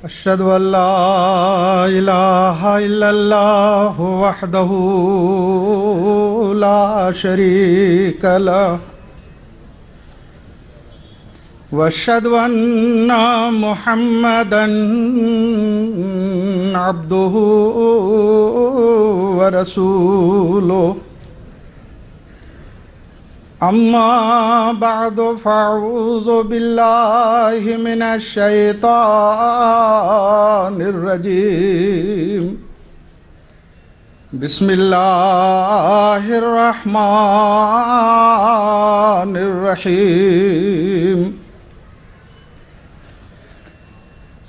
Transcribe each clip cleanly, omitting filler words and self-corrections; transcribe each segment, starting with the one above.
أشهد أن لا إله إلا الله وحده لا شريك له وأشهد أن محمدًا عبده ورسوله أما بعد فأعوذ بالله من الشيطان الرجيم بسم الله الرحمن الرحيم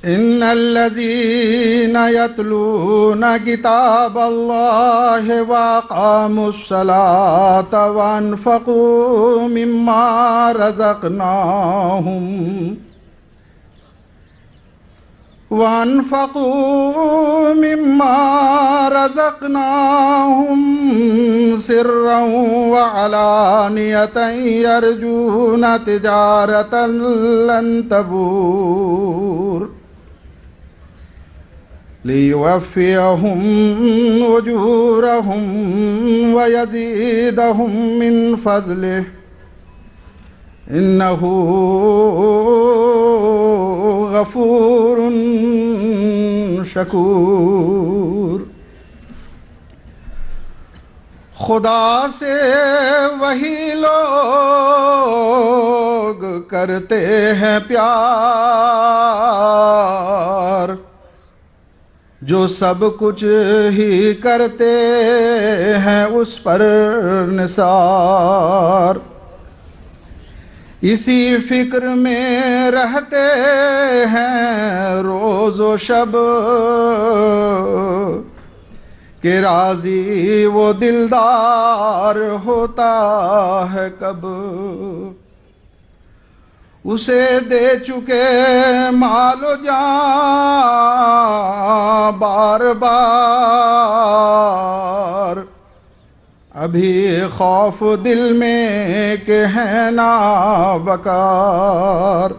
إن الذين يتلون كتاب الله وأقاموا الصلاة وأنفقوا مما رزقناهم سرا وعلانية يرجون تجارة لن تبور ليوفيهم أجورهم ويزيدهم من فضله إنه غفور شکور۔ خدا سے وہی لوگ کرتے ہیں پیار جو سب کچھ ہی کرتے ہیں اس پر نثار، اسی فکر میں رہتے ہیں روز و شب کہ راضی وہ دلدار ہوتا ہے کب، اسے دے چکے مال و جان بار بار، ابھی خوف دل میں کہ ہے نا بکار،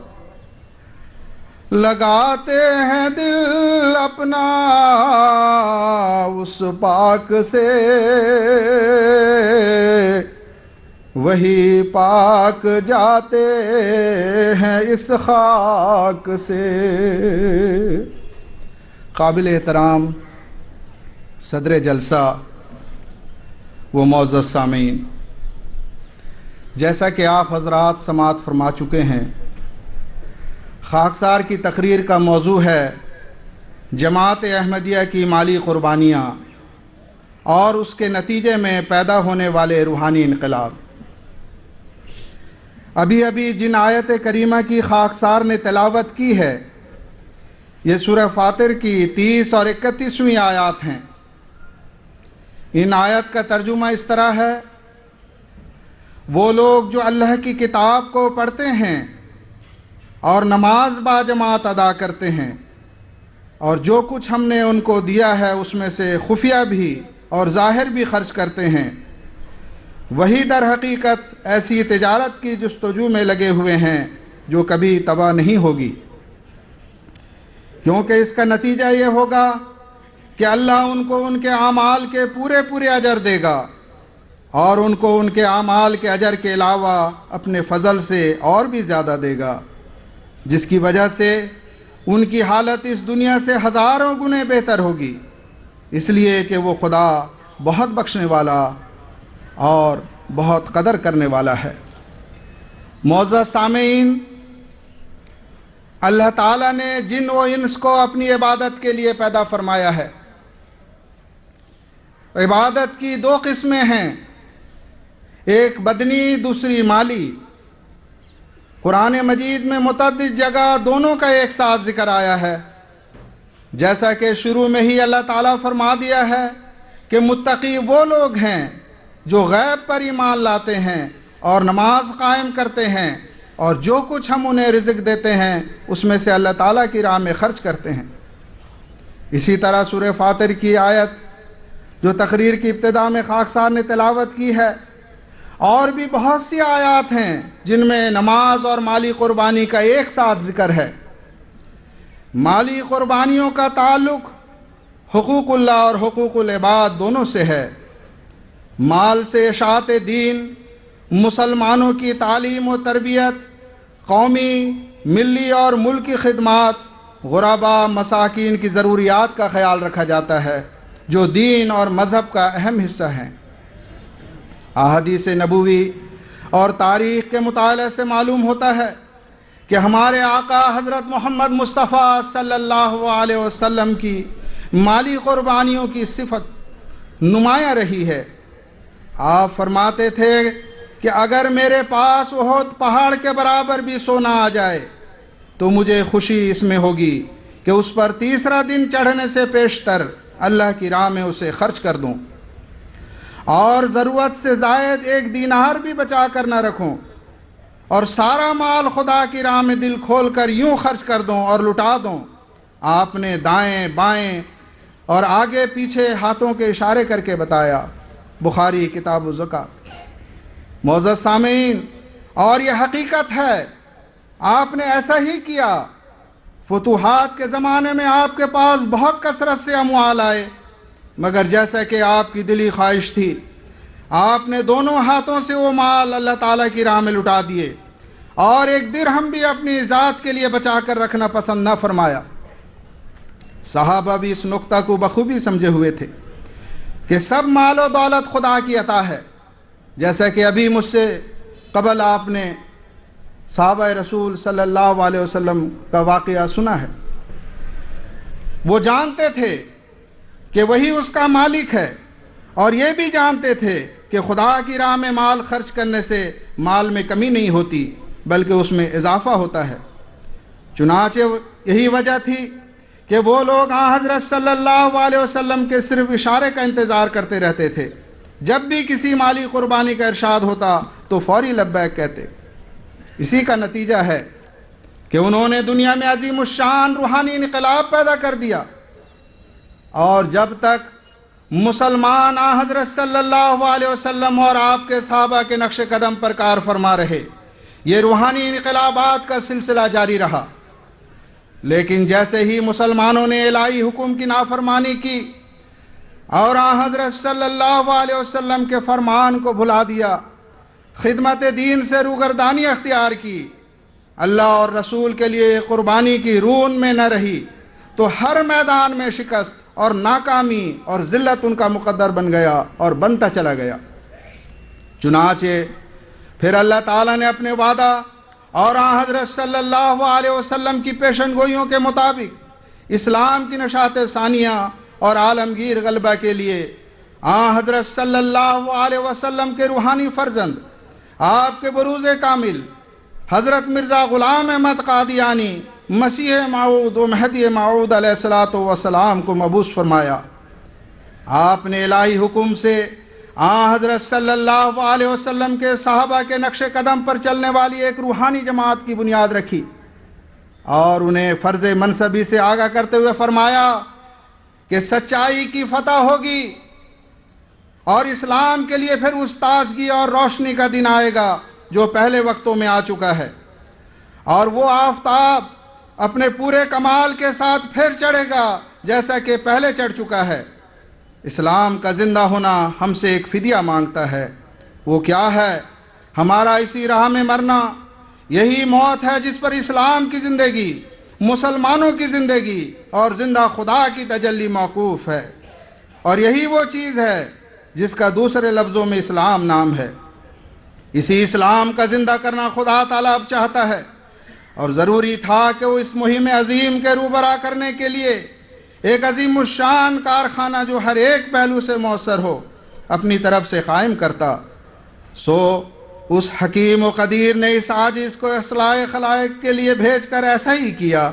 لگاتے ہیں دل اپنا اس پاک سے، وہی پاک جاتے ہیں اس خاک سے۔ قابل احترام صدر جلسہ و معزز سامعین، جیسا کہ آپ حضرات سماعت فرما چکے ہیں، خاکسار کی تقریر کا موضوع ہے جماعت احمدیہ کی مالی قربانیاں اور اس کے نتیجے میں پیدا ہونے والے روحانی انقلاب۔ ابھی جن آیت کریمہ کی خاکسار نے تلاوت کی ہے، یہ سورہ فاطر کی 30 اور 31ویں آیات ہیں۔ ان آیت کا ترجمہ اس طرح ہے: وہ لوگ جو اللہ کی کتاب کو پڑھتے ہیں اور نماز باجماعت ادا کرتے ہیں اور جو کچھ ہم نے ان کو دیا ہے اس میں سے خفیہ بھی اور ظاہر بھی خرچ کرتے ہیں، وہی در حقیقت ایسی تجارت کی جستجو میں لگے ہوئے ہیں جو کبھی تباہ نہیں ہوگی، کیونکہ اس کا نتیجہ یہ ہوگا کہ اللہ ان کو ان کے اعمال کے پورے اجر دے گا اور ان کو ان کے اعمال کے اجر کے علاوہ اپنے فضل سے اور بھی زیادہ دے گا، جس کی وجہ سے ان کی حالت اس دنیا سے ہزاروں گنے بہتر ہوگی، اس لیے کہ وہ خدا بہت بخشنے والا اور بہت قدر کرنے والا ہے۔ معزز سامعین، اللہ تعالیٰ نے جن و انس کو اپنی عبادت کے لیے پیدا فرمایا ہے۔ عبادت کی 2 قسمیں ہیں، ایک بدنی دوسری مالی۔ قرآن مجید میں متعدد جگہ دونوں کا ایک ساتھ ذکر آیا ہے، جیسا کہ شروع میں ہی اللہ تعالیٰ فرما دیا ہے کہ متقی وہ لوگ ہیں جو غیب پر ایمان لاتے ہیں اور نماز قائم کرتے ہیں اور جو کچھ ہم انہیں رزق دیتے ہیں اس میں سے اللہ تعالیٰ کی راہ میں خرچ کرتے ہیں۔ اسی طرح سورہ فاطر کی آیت جو تقریر کی ابتدا میں خاکسار نے تلاوت کی ہے، اور بھی بہت سی آیات ہیں جن میں نماز اور مالی قربانی کا ایک ساتھ ذکر ہے۔ مالی قربانیوں کا تعلق حقوق اللہ اور حقوق العباد دونوں سے ہے۔ مال سے اشاعت دین، مسلمانوں کی تعلیم و تربیت، قومی، ملی اور ملکی خدمات، غرباء مساکین کی ضروریات کا خیال رکھا جاتا ہے، جو دین اور مذہب کا اہم حصہ ہیں۔ احادیث نبوی اور تاریخ کے مطالعے سے معلوم ہوتا ہے کہ ہمارے آقا حضرت محمد مصطفیٰ صلی اللہ علیہ وسلم کی مالی قربانیوں کی صفت نمایاں رہی ہے۔ آپ فرماتے تھے کہ اگر میرے پاس احد پہاڑ کے برابر بھی سونا آ جائے تو مجھے خوشی اس میں ہوگی کہ اس پر تیسرا دن چڑھنے سے پیشتر اللہ کی راہ میں اسے خرچ کر دوں، اور ضرورت سے زائد 1 دینار بھی بچا کر نہ رکھوں، اور سارا مال خدا کی راہ میں دل کھول کر یوں خرچ کر دوں اور لٹا دوں۔ آپ نے دائیں بائیں اور آگے پیچھے ہاتھوں کے اشارے کر کے بتایا۔ بخاری کتاب الزکوٰۃ۔ معزز سامعین، اور یہ حقیقت ہے، آپ نے ایسا ہی کیا۔ فتوحات کے زمانے میں آپ کے پاس بہت کثرت سے اموال آئے، مگر جیسا کہ آپ کی دلی خواہش تھی، آپ نے دونوں ہاتھوں سے وہ مال اللہ تعالیٰ کی راہ میں لٹا دیے، اور 1 درہم بھی اپنی ذات کے لیے بچا کر رکھنا پسند نہ فرمایا۔ صحابہ بھی اس نقطہ کو بخوبی سمجھے ہوئے تھے کہ سب مال و دولت خدا کی عطا ہے، جیسا کہ ابھی مجھ سے قبل آپ نے صحابہ رسول صلی اللہ علیہ وسلم کا واقعہ سنا ہے۔ وہ جانتے تھے کہ وہی اس کا مالک ہے، اور یہ بھی جانتے تھے کہ خدا کی راہ میں مال خرچ کرنے سے مال میں کمی نہیں ہوتی بلکہ اس میں اضافہ ہوتا ہے۔ چنانچہ یہی وجہ تھی کہ وہ لوگ حضرت صلی اللہ علیہ وسلم کے صرف اشارے کا انتظار کرتے رہتے تھے۔ جب بھی کسی مالی قربانی کا ارشاد ہوتا تو فوری لبیک کہتے۔ اسی کا نتیجہ ہے کہ انہوں نے دنیا میں عظیم الشان روحانی انقلاب پیدا کر دیا، اور جب تک مسلمان حضرت صلی اللہ علیہ وسلم اور آپ کے صحابہ کے نقش قدم پر کار فرما رہے، یہ روحانی انقلابات کا سلسلہ جاری رہا۔ لیکن جیسے ہی مسلمانوں نے الہی حکم کی نافرمانی کی اور حضرت صلی اللہ علیہ وسلم کے فرمان کو بھلا دیا، خدمت دین سے روگردانی اختیار کی، اللہ اور رسول کے لیے قربانی کی رون میں نہ رہی، تو ہر میدان میں شکست اور ناکامی اور ذلت ان کا مقدر بن گیا اور بنتا چلا گیا۔ چنانچہ پھر اللہ تعالیٰ نے اپنے وعدہ اور حضرت صلی اللہ علیہ وسلم کی پیشن گوئیوں کے مطابق اسلام کی نشاط ثانیہ اور عالمگیر غلبہ کے لیے حضرت صلی اللہ علیہ وسلم کے روحانی فرزند، آپ کے بروز کامل حضرت مرزا غلام احمد قادیانی مسیح موعود و مہدی موعود علیہ السلام کو مبعوث فرمایا۔ آپ نے الہی حکم سے حضرت صلی اللہ علیہ وسلم کے صحابہ کے نقش قدم پر چلنے والی ایک روحانی جماعت کی بنیاد رکھی، اور انہیں فرض منصبی سے آگاہ کرتے ہوئے فرمایا کہ سچائی کی فتح ہوگی، اور اسلام کے لیے پھر اس تازگی اور روشنی کا دن آئے گا جو پہلے وقتوں میں آ چکا ہے، اور وہ آفتاب اپنے پورے کمال کے ساتھ پھر چڑھے گا جیسا کہ پہلے چڑھ چکا ہے۔ اسلام کا زندہ ہونا ہم سے ایک فدیہ مانگتا ہے۔ وہ کیا ہے؟ ہمارا اسی راہ میں مرنا۔ یہی موت ہے جس پر اسلام کی زندگی، مسلمانوں کی زندگی اور زندہ خدا کی تجلی موقوف ہے، اور یہی وہ چیز ہے جس کا دوسرے لفظوں میں اسلام نام ہے۔ اسی اسلام کا زندہ کرنا خدا تعالیٰ اب چاہتا ہے، اور ضروری تھا کہ وہ اس مہم عظیم کے روبرا کرنے کے لیے ایک عظیم الشان کارخانہ جو ہر ایک پہلو سے مؤثر ہو اپنی طرف سے قائم کرتا۔ سو اس حکیم و قدیر نے اس عاجز کو اصلاح خلائق کے لیے بھیج کر ایسا ہی کیا،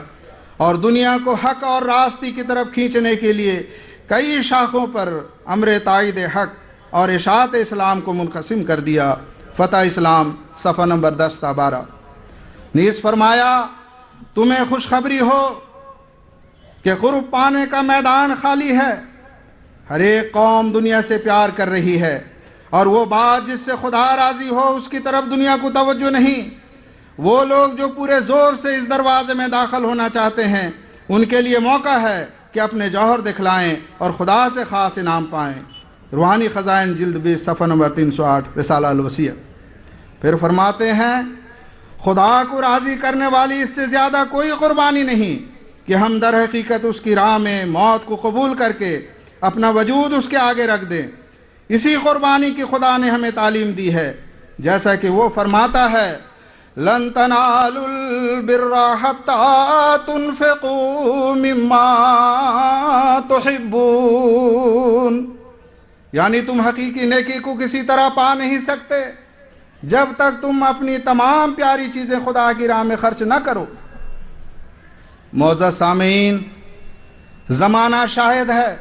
اور دنیا کو حق اور راستی کی طرف کھینچنے کے لیے کئی شاخوں پر امر تائید حق اور اشاعت اسلام کو منقسم کر دیا۔ فتح اسلام صفحہ نمبر 10 تا 12۔ نیز فرمایا، تمہیں خوشخبری ہو کہ قرب پانے کا میدان خالی ہے۔ ہر ایک قوم دنیا سے پیار کر رہی ہے، اور وہ بات جس سے خدا راضی ہو اس کی طرف دنیا کو توجہ نہیں۔ وہ لوگ جو پورے زور سے اس دروازے میں داخل ہونا چاہتے ہیں ان کے لیے موقع ہے کہ اپنے جوہر دکھلائیں اور خدا سے خاص انعام پائیں۔ روحانی خزائن جلد 20 صفحہ نمبر 308 رسالہ الوصیت۔ پھر فرماتے ہیں خدا کو راضی کرنے والی اس سے زیادہ کوئی قربانی نہیں کہ ہم در حقیقت اس کی راہ میں موت کو قبول کر کے اپنا وجود اس کے آگے رکھ دیں۔ اسی قربانی کی خدا نے ہمیں تعلیم دی ہے، جیسا کہ وہ فرماتا ہے لن تنالوا البر حتى تنفقوا مما تحبون، یعنی تم حقیقی نیکی کو کسی طرح پا نہیں سکتے جب تک تم اپنی تمام پیاری چیزیں خدا کی راہ میں خرچ نہ کرو۔ معزز سامعین، زمانہ شاہد ہے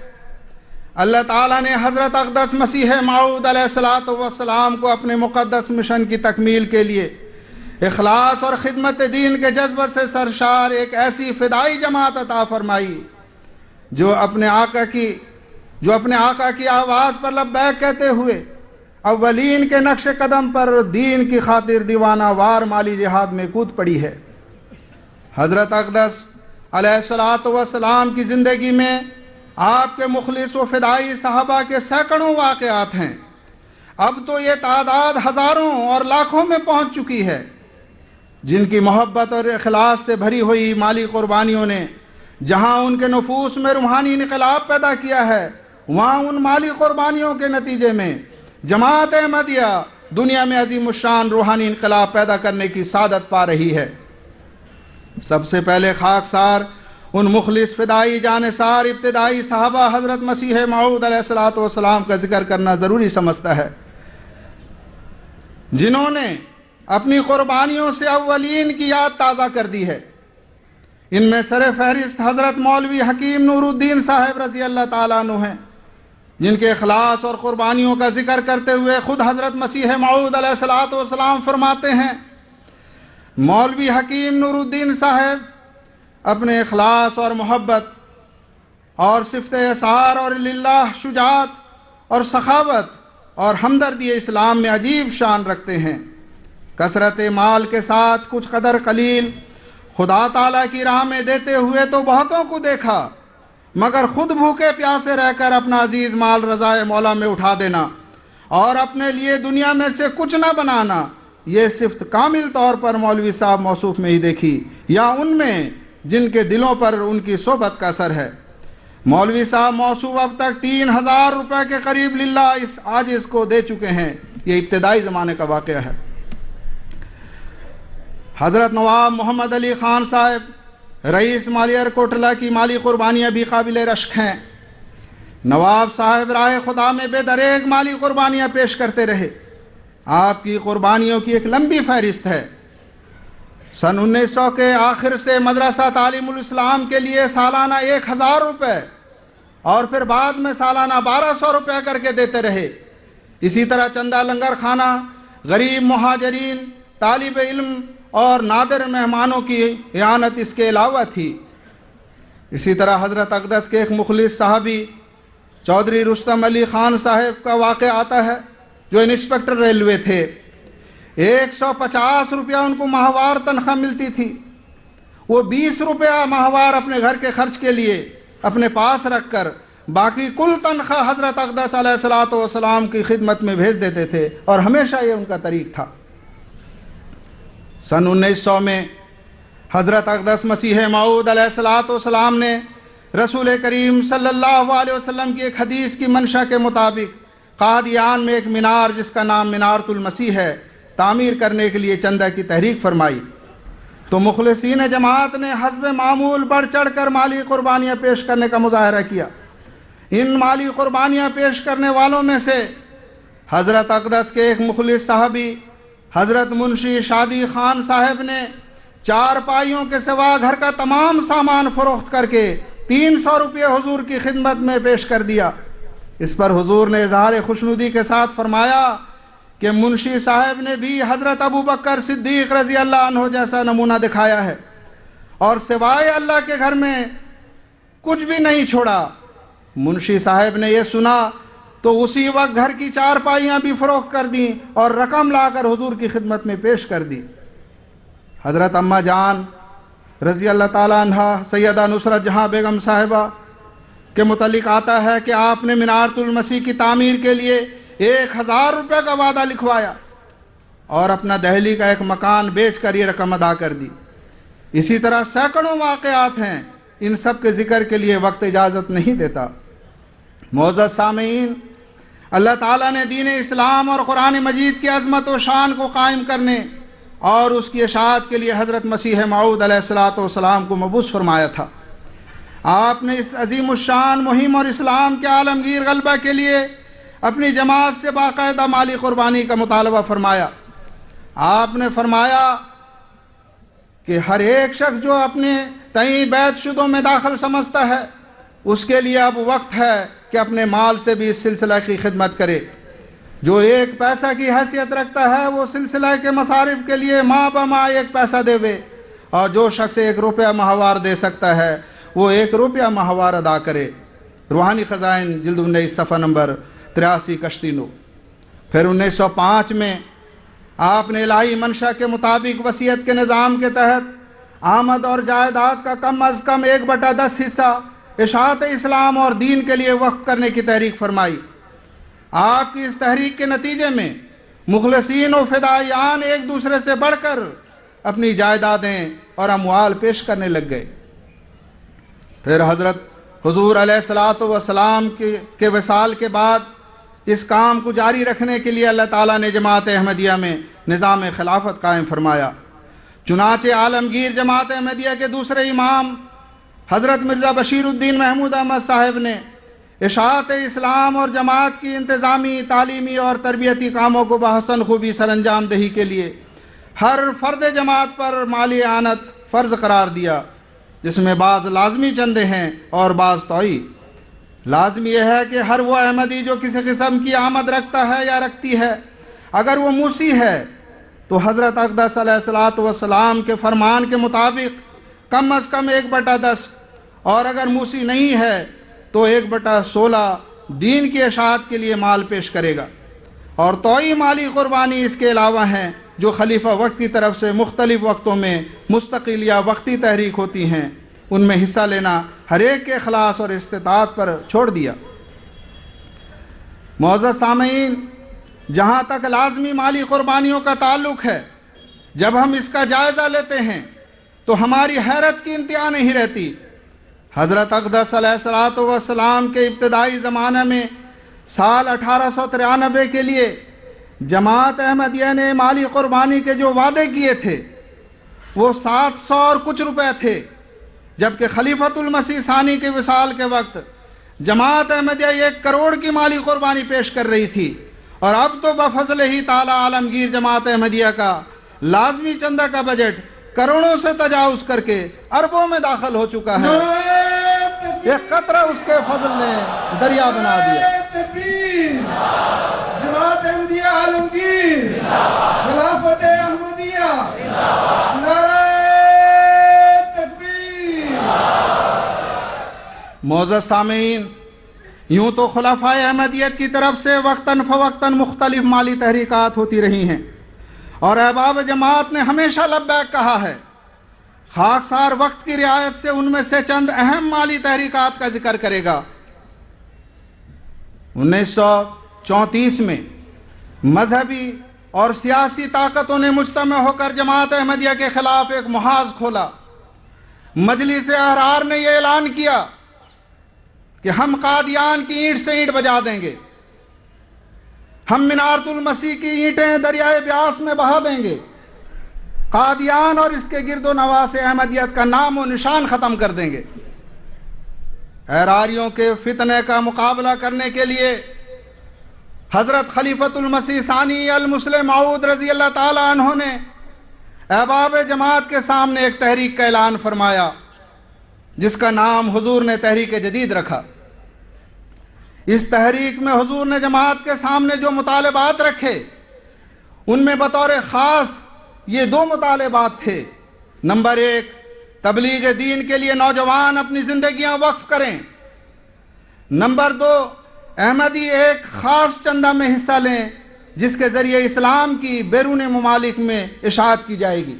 اللہ تعالیٰ نے حضرت اقدس مسیح موعود علیہ السلام کو اپنے مقدس مشن کی تکمیل کے لیے اخلاص اور خدمت دین کے جذبت سے سرشار ایک ایسی فدائی جماعت عطا فرمائی جو اپنے آقا کی آواز پر لبیک کہتے ہوئے اولین کے نقش قدم پر دین کی خاطر دیوانہ وار مالی جہاد میں کود پڑی ہے۔ حضرت اقدس علیہ السلام کی زندگی میں آپ کے مخلص و فدائی صحابہ کے سینکڑوں واقعات ہیں، اب تو یہ تعداد ہزاروں اور لاکھوں میں پہنچ چکی ہے، جن کی محبت اور اخلاص سے بھری ہوئی مالی قربانیوں نے جہاں ان کے نفوس میں روحانی انقلاب پیدا کیا ہے، وہاں ان مالی قربانیوں کے نتیجے میں جماعت احمدیہ دنیا میں عظیم الشان روحانی انقلاب پیدا کرنے کی سعادت پا رہی ہے۔ سب سے پہلے خاکسار ان مخلص فدائی جانثار ابتدائی صحابہ حضرت مسیح موعود علیہ السلام کا ذکر کرنا ضروری سمجھتا ہے، جنہوں نے اپنی قربانیوں سے اولین کی یاد تازہ کر دی ہے۔ ان میں سر فہرست حضرت مولوی حکیم نور الدین صاحب رضی اللہ تعالیٰ عنہ ہیں، جن کے اخلاص اور قربانیوں کا ذکر کرتے ہوئے خود حضرت مسیح موعود علیہ السلام فرماتے ہیں مولوی حکیم نور الدین صاحب اپنے اخلاص اور محبت اور صفت اثار اور للہ شجاعت اور سخاوت اور ہمدردی اسلام میں عجیب شان رکھتے ہیں۔ کثرت مال کے ساتھ کچھ قدر قلیل خدا تعالیٰ کی راہ میں دیتے ہوئے تو بہتوں کو دیکھا، مگر خود بھوکے پیاسے رہ کر اپنا عزیز مال رضائے مولا میں اٹھا دینا اور اپنے لیے دنیا میں سے کچھ نہ بنانا، یہ صفت کامل طور پر مولوی صاحب موصوف میں ہی دیکھی یا ان میں جن کے دلوں پر ان کی صحبت کا اثر ہے۔ مولوی صاحب موصوف اب تک 3000 روپے کے قریب للہ اس عاجز کو دے چکے ہیں، یہ ابتدائی زمانے کا واقعہ ہے۔ حضرت نواب محمد علی خان صاحب رئیس مالیہ کوٹلہ کی مالی قربانیاں بھی قابل رشک ہیں۔ نواب صاحب راہ خدا میں بے دریغ مالی قربانیاں پیش کرتے رہے۔ آپ کی قربانیوں کی ایک لمبی فہرست ہے۔ سن 1900 کے آخر سے مدرسہ تعلیم الاسلام کے لیے سالانہ 1000 روپے اور پھر بعد میں سالانہ 1200 روپے کر کے دیتے رہے۔ اسی طرح چندہ لنگر خانہ غریب مہاجرین، طالب علم اور نادر مہمانوں کی اعانت اس کے علاوہ تھی۔ اسی طرح حضرت اقدس کے ایک مخلص صحابی چودھری رستم علی خان صاحب کا واقعہ آتا ہے، جو انسپکٹر ریلوے تھے۔ 150 روپیہ ان کو ماہوار تنخواہ ملتی تھی۔ وہ 20 روپیہ ماہوار اپنے گھر کے خرچ کے لیے اپنے پاس رکھ کر باقی کل تنخواہ حضرت اقدس علیہ السلام کی خدمت میں بھیج دیتے تھے، اور ہمیشہ یہ ان کا طریق تھا۔ سن 1900 میں حضرت اقدس مسیح موعود علیہ السلام نے رسول کریم صلی اللہ علیہ وسلم کی ایک حدیث کی منشا کے مطابق قادیان میں ایک مینار جس کا نام مینارۃ المسیح ہے تعمیر کرنے کے لیے چندہ کی تحریک فرمائی، تو مخلصین جماعت نے حسب معمول بڑھ چڑھ کر مالی قربانیاں پیش کرنے کا مظاہرہ کیا۔ ان مالی قربانیاں پیش کرنے والوں میں سے حضرت اقدس کے ایک مخلص صحابی حضرت منشی شادی خان صاحب نے 4 پائیوں کے سوا گھر کا تمام سامان فروخت کر کے 300 روپے حضور کی خدمت میں پیش کر دیا۔ اس پر حضور نے اظہار خوشنودی کے ساتھ فرمایا کہ منشی صاحب نے بھی حضرت ابو بکر صدیق رضی اللہ عنہ جیسا نمونہ دکھایا ہے، اور سوائے اللہ کے گھر میں کچھ بھی نہیں چھوڑا۔ منشی صاحب نے یہ سنا تو اسی وقت گھر کی 4 پائیاں بھی فروخت کر دیں اور رقم لا کر حضور کی خدمت میں پیش کر دی۔ حضرت اماں جان رضی اللہ تعالیٰ عنہ سیدہ نصرت جہاں بیگم صاحبہ کے متعلق آتا ہے کہ آپ نے منارۃ المسیح کی تعمیر کے لیے 1000 روپے کا وعدہ لکھوایا اور اپنا دہلی کا ایک مکان بیچ کر یہ رقم ادا کر دی۔ اسی طرح سینکڑوں واقعات ہیں، ان سب کے ذکر کے لیے وقت اجازت نہیں دیتا۔ معزز سامعین، اللہ تعالیٰ نے دین اسلام اور قرآن مجید کی عظمت و شان کو قائم کرنے اور اس کی اشاعت کے لیے حضرت مسیح موعود علیہ السلام کو مبعوث فرمایا تھا۔ آپ نے اس عظیم الشان مہم اور اسلام کے عالمگیر غلبہ کے لیے اپنی جماعت سے باقاعدہ مالی قربانی کا مطالبہ فرمایا۔ آپ نے فرمایا کہ ہر ایک شخص جو اپنے تئیں بیت شدوں میں داخل سمجھتا ہے، اس کے لیے اب وقت ہے کہ اپنے مال سے بھی اس سلسلہ کی خدمت کرے۔ جو 1 پیسہ کی حیثیت رکھتا ہے وہ سلسلہ کے مصارف کے لیے ماہ بماہ 1 پیسہ دے وے، اور جو شخص 1 روپیہ ماہوار دے سکتا ہے وہ 1 روپیہ ماہوار ادا کرے۔ روحانی خزائن جلد 19 صفحہ نمبر 83 کشتی 9۔ پھر 1905 میں آپ نے الہی منشا کے مطابق وصیت کے نظام کے تحت آمد اور جائیداد کا کم از کم 1/10 حصہ اشاعت اسلام اور دین کے لیے وقف کرنے کی تحریک فرمائی۔ آپ کی اس تحریک کے نتیجے میں مخلصین و فدائیان ایک دوسرے سے بڑھ کر اپنی جائیدادیں اور اموال پیش کرنے لگ گئے۔ پھر حضرت حضور علیہ الصلوۃ والسلام کے وصال کے بعد اس کام کو جاری رکھنے کے لیے اللہ تعالیٰ نے جماعت احمدیہ میں نظام خلافت قائم فرمایا۔ چنانچہ عالمگیر جماعت احمدیہ کے دوسرے امام حضرت مرزا بشیر الدین محمود احمد صاحب نے اشاعت اسلام اور جماعت کی انتظامی، تعلیمی اور تربیتی کاموں کو بحسن خوبی سر انجام دہی کے لیے ہر فرد جماعت پر مالی اعانت فرض قرار دیا، جس میں بعض لازمی چندے ہیں اور بعض طوعی۔ لازمی یہ ہے کہ ہر وہ احمدی جو کسی قسم کی آمد رکھتا ہے یا رکھتی ہے، اگر وہ موسی ہے تو حضرت اقدس علیہ الصلوۃ والسلام کے فرمان کے مطابق کم از کم 1/10، اور اگر موسی نہیں ہے تو 1/16 دین کی اشاعت کے لیے مال پیش کرے گا۔ اور طوعی مالی قربانی اس کے علاوہ ہیں جو خلیفہ وقت کی طرف سے مختلف وقتوں میں مستقل یا وقتی تحریک ہوتی ہیں، ان میں حصہ لینا ہر ایک کے اخلاص اور استطاعت پر چھوڑ دیا۔ معزز سامعین، جہاں تک لازمی مالی قربانیوں کا تعلق ہے، جب ہم اس کا جائزہ لیتے ہیں تو ہماری حیرت کی انتہا نہیں رہتی۔ حضرت اقدس علیہ الصلوۃ والسلام کے ابتدائی زمانے میں سال 1893 کے لیے جماعت احمدیہ نے مالی قربانی کے جو وعدے کیے تھے وہ 700 اور کچھ روپے تھے، جبکہ خلیفۃ المسیح ثانی کے وصال کے وقت جماعت احمدیہ 1 کروڑ کی مالی قربانی پیش کر رہی تھی، اور اب تو بفضل ہی تعالی عالمگیر جماعت احمدیہ کا لازمی چندہ کا بجٹ کروڑوں سے تجاوز کر کے اربوں میں داخل ہو چکا ہے۔ ایک قطرہ اس کے فضل نے دریا بنا دیا۔ جماعت احمدیہ عالمگیر، خلافت احمدیہ، نعرہ تکبیر۔ معزز سامعین، یوں تو خلفائے احمدیت کی طرف سے وقتاً فوقتاً مختلف مالی تحریکات ہوتی رہی ہیں، اور احباب جماعت نے ہمیشہ لبیک کہا ہے۔ خاکسار وقت کی رعایت سے ان میں سے چند اہم مالی تحریکات کا ذکر کرے گا۔ 1934 میں مذہبی اور سیاسی طاقتوں نے مجتمع ہو کر جماعت احمدیہ کے خلاف ایک محاذ کھولا۔ مجلس احرار نے یہ اعلان کیا کہ ہم قادیان کی اینٹ سے اینٹ بجا دیں گے، ہم منارۃ المسیح کی اینٹیں دریائے بیاس میں بہا دیں گے، قادیان اور اس کے گرد و نواح احمدیت کا نام و نشان ختم کر دیں گے۔ احراریوں کے فتنے کا مقابلہ کرنے کے لیے حضرت خلیفۃ المسیح ثانی المسلم موعود رضی اللہ تعالی عنہ نے احباب جماعت کے سامنے ایک تحریک کا اعلان فرمایا، جس کا نام حضور نے تحریک جدید رکھا۔ اس تحریک میں حضور نے جماعت کے سامنے جو مطالبات رکھے، ان میں بطور خاص یہ 2 مطالبات تھے۔ نمبر 1، تبلیغ دین کے لیے نوجوان اپنی زندگیاں وقف کریں۔ نمبر 2، احمدی ایک خاص چندہ میں حصہ لیں جس کے ذریعے اسلام کی بیرون ممالک میں اشاعت کی جائے گی۔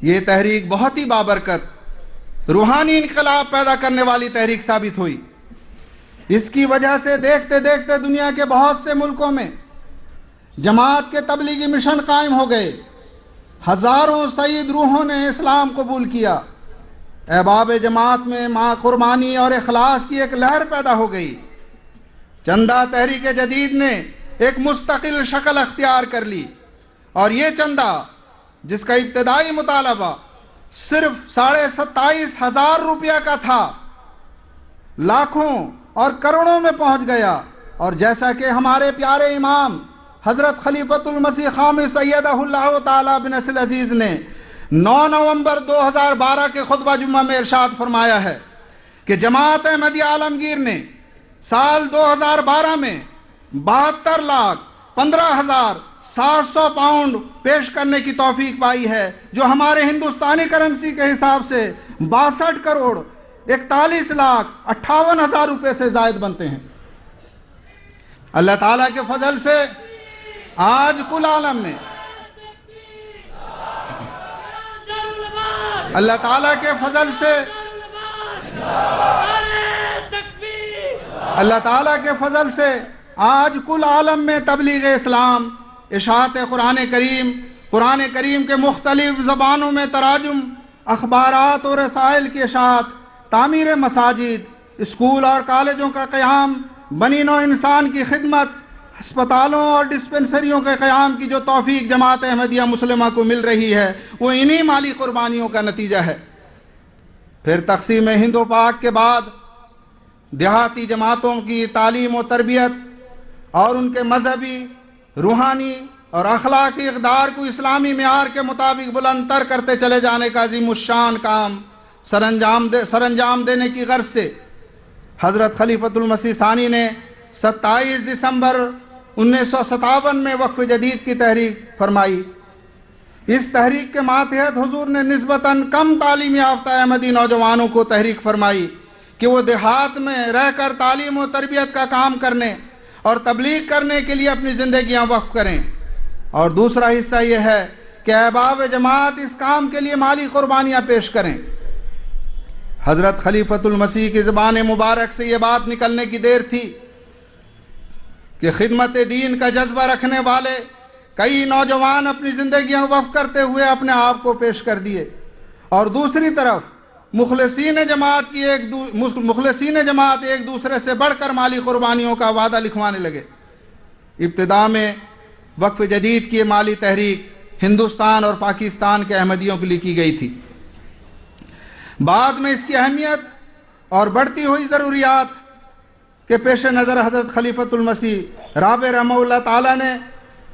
یہ تحریک بہت ہی بابرکت روحانی انقلاب پیدا کرنے والی تحریک ثابت ہوئی۔ اس کی وجہ سے دیکھتے دیکھتے دنیا کے بہت سے ملکوں میں جماعت کے تبلیغی مشن قائم ہو گئے، ہزاروں سعید روحوں نے اسلام قبول کیا، احباب جماعت میں ماں قربانی اور اخلاص کی ایک لہر پیدا ہو گئی۔ چندہ تحریک جدید نے ایک مستقل شکل اختیار کر لی، اور یہ چندہ جس کا ابتدائی مطالبہ صرف 27,500 روپیہ کا تھا، لاکھوں اور کروڑوں میں پہنچ گیا، اور جیسا کہ ہمارے پیارے امام حضرت خلیفۃ المسیح خامس سیدہ اللہ تعالیٰ بن نصر العزیز نے 9 نومبر 2012 کے خطبہ جمعہ میں ارشاد فرمایا ہے کہ جماعت احمدیہ عالمگیر نے سال 2012 میں 72,15,700 پاؤنڈ پیش کرنے کی توفیق پائی ہے، جو ہمارے ہندوستانی کرنسی کے حساب سے 62,41,58,000 روپے سے زائد بنتے ہیں۔ اللہ تعالیٰ کے فضل سے آج کل عالم میں اللہ تعالیٰ کے فضل سے آج کل عالم میں تبلیغ اسلام، اشاعت قرآن کریم کے مختلف زبانوں میں تراجم، اخبارات اور رسائل کی اشاعت، تعمیر مساجد، اسکول اور کالجوں کا قیام، بنی نوع انسان کی خدمت، ہسپتالوں اور ڈسپنسریوں کے قیام کی جو توفیق جماعت احمدیہ مسلمہ کو مل رہی ہے، وہ انہی مالی قربانیوں کا نتیجہ ہے۔ پھر تقسیم ہند و پاک کے بعد دیہاتی جماعتوں کی تعلیم و تربیت اور ان کے مذہبی، روحانی اور اخلاقی اقدار کو اسلامی معیار کے مطابق بلند تر کرتے چلے جانے کا عظیم الشان کام سر انجام دینے کی غرض سے حضرت خلیفۃ المسیح ثانی نے 27 دسمبر 1957 میں وقف جدید کی تحریک فرمائی۔ اس تحریک کے ماتحت حضور نے نسبتاً کم تعلیم یافتہ احمدی نوجوانوں کو تحریک فرمائی کہ وہ دیہات میں رہ کر تعلیم و تربیت کا کام کرنے اور تبلیغ کرنے کے لیے اپنی زندگیاں وقف کریں، اور دوسرا حصہ یہ ہے کہ احباب جماعت اس کام کے لیے مالی قربانیاں پیش کریں۔ حضرت خلیفۃ المسیح کی زبان مبارک سے یہ بات نکلنے کی دیر تھی کہ خدمت دین کا جذبہ رکھنے والے کئی نوجوان اپنی زندگیاں وقف کرتے ہوئے اپنے آپ کو پیش کر دیے، اور دوسری طرف مخلصین جماعت ایک دوسرے سے بڑھ کر مالی قربانیوں کا وعدہ لکھوانے لگے۔ ابتدا میں وقف جدید کی مالی تحریک ہندوستان اور پاکستان کے احمدیوں کے لیے کی گئی تھی۔ بعد میں اس کی اہمیت اور بڑھتی ہوئی ضروریات کے پیش نظر حضرت خلیفۃ المسیح رابع رحمہ اللہ تعالیٰ نے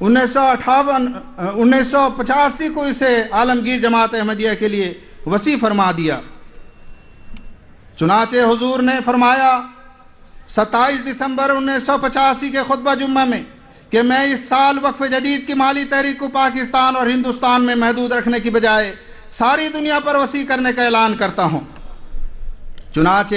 1985 کو اسے عالمگیر جماعت احمدیہ کے لیے وسیع فرما دیا۔ چنانچہ حضور نے فرمایا 27 دسمبر 1985 کے خطبہ جمعہ میں کہ میں اس سال وقف جدید کی مالی تحریک کو پاکستان اور ہندوستان میں محدود رکھنے کی بجائے ساری دنیا پر وسیع کرنے کا اعلان کرتا ہوں۔ چنانچہ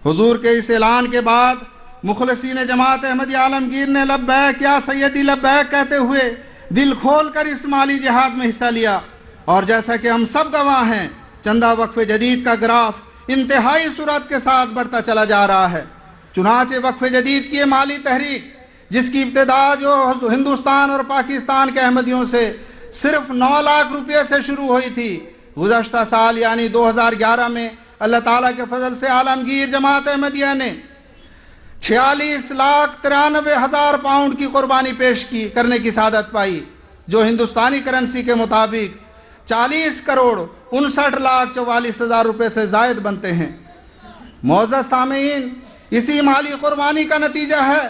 حضور کے اس اعلان کے بعد مخلصین جماعت احمدیہ عالمگیر نے لبیک یا سیدی لبیک کہتے ہوئے دل کھول کر اس مالی جہاد میں حصہ لیا، اور جیسا کہ ہم سب گواہ ہیں چندہ وقف جدید کا گراف انتہائی سرعت کے ساتھ بڑھتا چلا جا رہا ہے۔ چنانچہ وقف جدید کی مالی تحریک جس کی ابتدا جو ہندوستان اور پاکستان کے احمدیوں سے صرف 9 لاکھ روپے سے شروع ہوئی تھی، گزشتہ سال یعنی 2011 میں اللہ تعالیٰ کے فضل سے عالمگیر جماعت احمدیہ نے 46,93,000 پاؤنڈ کی قربانی پیش کرنے کی سعادت پائی، جو ہندوستانی کرنسی کے مطابق 40,59,44,000 روپے سے زائد بنتے ہیں۔ معزز سامعین، اسی مالی قربانی کا نتیجہ ہے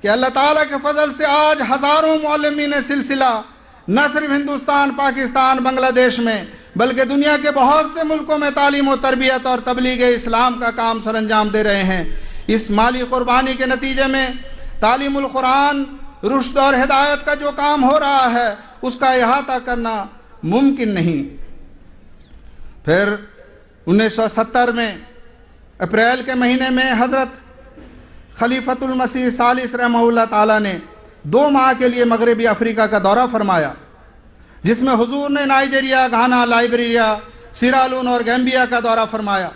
کہ اللہ تعالیٰ کے فضل سے آج ہزاروں معلمین سلسلہ نہ صرف ہندوستان، پاکستان، بنگلہ دیش میں بلکہ دنیا کے بہت سے ملکوں میں تعلیم و تربیت اور تبلیغ اسلام کا کام سر انجام دے رہے ہیں۔ اس مالی قربانی کے نتیجے میں تعلیم القرآن، رشد اور ہدایت کا جو کام ہو رہا ہے اس کا احاطہ کرنا ممکن نہیں۔ پھر 1970 میں اپریل کے مہینے میں حضرت خلیفۃ المسیح ثالث رحمہ اللہ تعالیٰ نے 2 ماہ کے لیے مغربی افریقہ کا دورہ فرمایا۔ جس میں حضور نے نائجیریا، گھانا، لائبیریا، سیرالون اور گیمبیا کا دورہ فرمایا۔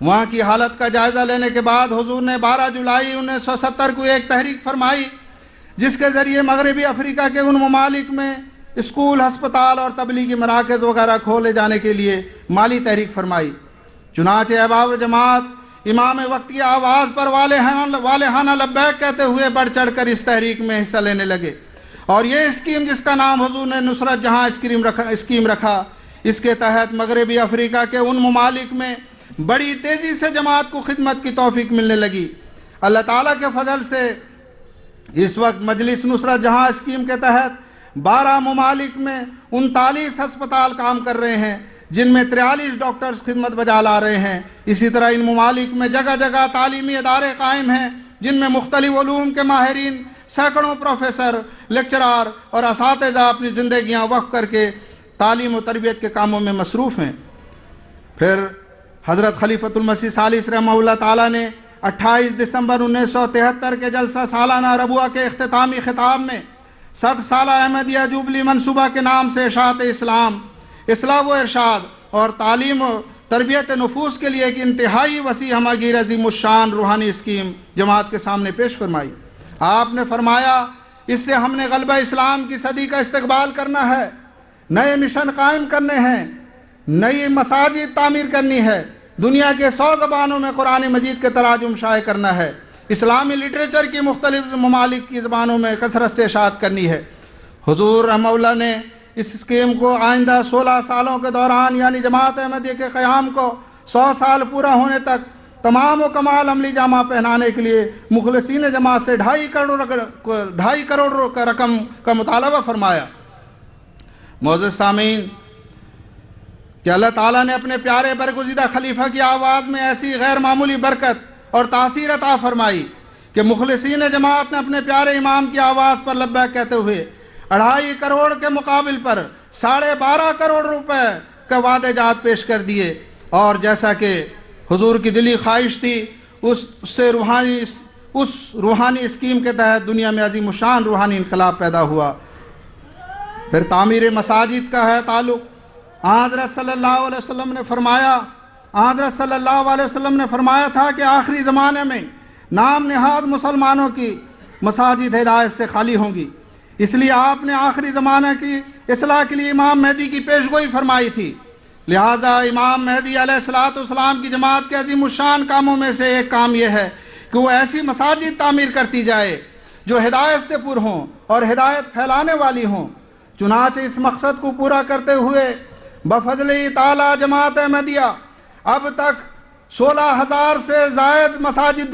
وہاں کی حالت کا جائزہ لینے کے بعد حضور نے 12 جولائی 1970 کو ایک تحریک فرمائی جس کے ذریعے مغربی افریقہ کے ان ممالک میں اسکول، ہسپتال اور تبلیغی مراکز وغیرہ کھولے جانے کے لیے مالی تحریک فرمائی۔ چنانچہ احباب جماعت امام وقت کی آواز پر والہانہ لبیک کہتے ہوئے بڑھ چڑھ کر اس تحریک میں حصہ لینے لگے، اور یہ اسکیم جس کا نام حضور نے نصرت جہاں اسکیم رکھا، اس کے تحت مغربی افریقہ کے ان ممالک میں بڑی تیزی سے جماعت کو خدمت کی توفیق ملنے لگی۔ اللہ تعالیٰ کے فضل سے اس وقت مجلس نصرت جہاں اسکیم کے تحت 12 ممالک میں 39 ہسپتال کام کر رہے ہیں، جن میں 43 ڈاکٹرز خدمت بجا لا رہے ہیں۔ اسی طرح ان ممالک میں جگہ جگہ تعلیمی ادارے قائم ہیں جن میں مختلف علوم کے ماہرین، سینکڑوں پروفیسر، لیکچرار اور اساتذہ اپنی زندگیاں وقف کر کے تعلیم و تربیت کے کاموں میں مصروف ہیں۔ پھر حضرت خلیفۃ المسیح ثالث رحمہ اللہ تعالیٰ نے 28 دسمبر 1973 کے جلسہ سالانہ ربوع کے اختتامی خطاب میں 100 سالہ احمدیہ جوبلی منصوبہ کے نام سے اشاعت اسلام، اصلاح و ارشاد اور تعلیم و تربیت نفوس کے لیے ایک انتہائی وسیع ہمہ گیر عظیم الشان روحانی اسکیم جماعت کے سامنے پیش فرمائی۔ آپ نے فرمایا اس سے ہم نے غلبہ اسلام کی صدی کا استقبال کرنا ہے، نئے مشن قائم کرنے ہیں، نئی مساجد تعمیر کرنی ہے، دنیا کے 100 زبانوں میں قرآن مجید کے تراجم شائع کرنا ہے، اسلامی لٹریچر کی مختلف ممالک کی زبانوں میں کثرت سے اشاعت کرنی ہے۔ حضور رحمہ اللہ نے اس اسکیم کو آئندہ 16 سالوں کے دوران یعنی جماعت احمدیہ کے قیام کو 100 سال پورا ہونے تک تمام و کمال عملی جامہ پہنانے کے لیے مخلصین جماعت سے 2.5 کروڑ کا رقم کا مطالبہ فرمایا۔ معزز سامعین، کہ اللہ تعالیٰ نے اپنے پیارے برگزیدہ خلیفہ کی آواز میں ایسی غیر معمولی برکت اور تاثیر عطا فرمائی کہ مخلصین جماعت نے اپنے پیارے امام کی آواز پر لبیک کہتے ہوئے 2.5 کروڑ کے مقابل پر 12.5 کروڑ روپے کا وعدے جات پیش کر دیے، اور جیسا کہ حضور کی دلی خواہش تھی اس روحانی اسکیم کے تحت دنیا میں عظیم الشان روحانی انقلاب پیدا ہوا۔ پھر تعمیر مساجد کا ہے تعلق۔ حضرت صلی اللہ علیہ وسلم نے فرمایا تھا کہ آخری زمانے میں نام نہاد مسلمانوں کی مساجد ہدایت سے خالی ہوں گی، اس لیے آپ نے آخری زمانہ کی اصلاح کے لیے امام مہدی کی پیشگوئی فرمائی تھی۔ لہٰذا امام مہدی علیہ السلام کی جماعت کے عظیم الشان کاموں میں سے ایک کام یہ ہے کہ وہ ایسی مساجد تعمیر کرتی جائے جو ہدایت سے پر ہوں اور ہدایت پھیلانے والی ہوں۔ چنانچہ اس مقصد کو پورا کرتے ہوئے بفضل تعالی جماعت احمدیہ اب تک 16,000 سے زائد مساجد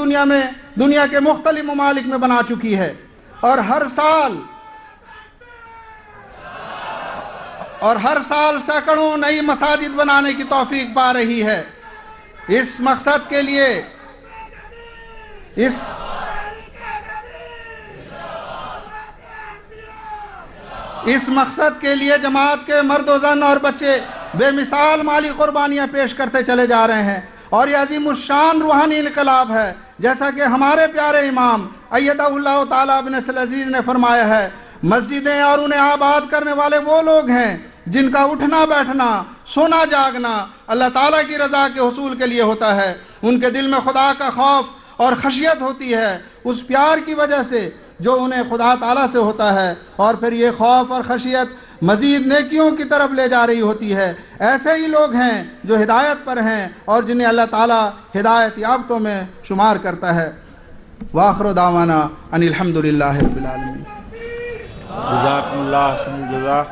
دنیا کے مختلف ممالک میں بنا چکی ہے، اور ہر سال سینکڑوں نئی مساجد بنانے کی توفیق پا رہی ہے۔ اس مقصد کے لیے جماعت کے مرد و زن اور بچے بے مثال مالی قربانیاں پیش کرتے چلے جا رہے ہیں، اور یہ عظیم الشان روحانی انقلاب ہے، جیسا کہ ہمارے پیارے امام ایدہ اللہ تعالیٰ ابن العزیز نے فرمایا ہے، مسجدیں اور انہیں آباد کرنے والے وہ لوگ ہیں جن کا اٹھنا بیٹھنا، سونا جاگنا اللہ تعالیٰ کی رضا کے حصول کے لیے ہوتا ہے۔ ان کے دل میں خدا کا خوف اور خشیت ہوتی ہے، اس پیار کی وجہ سے جو انہیں خدا تعالیٰ سے ہوتا ہے، اور پھر یہ خوف اور خشیت مزید نیکیوں کی طرف لے جا رہی ہوتی ہے۔ ایسے ہی لوگ ہیں جو ہدایت پر ہیں اور جنہیں اللہ تعالیٰ ہدایت یافتوں میں شمار کرتا ہے۔ وآخر دعوانا ان الحمدللہ رب العالمین۔ جزاکم اللہ حسن الجزا۔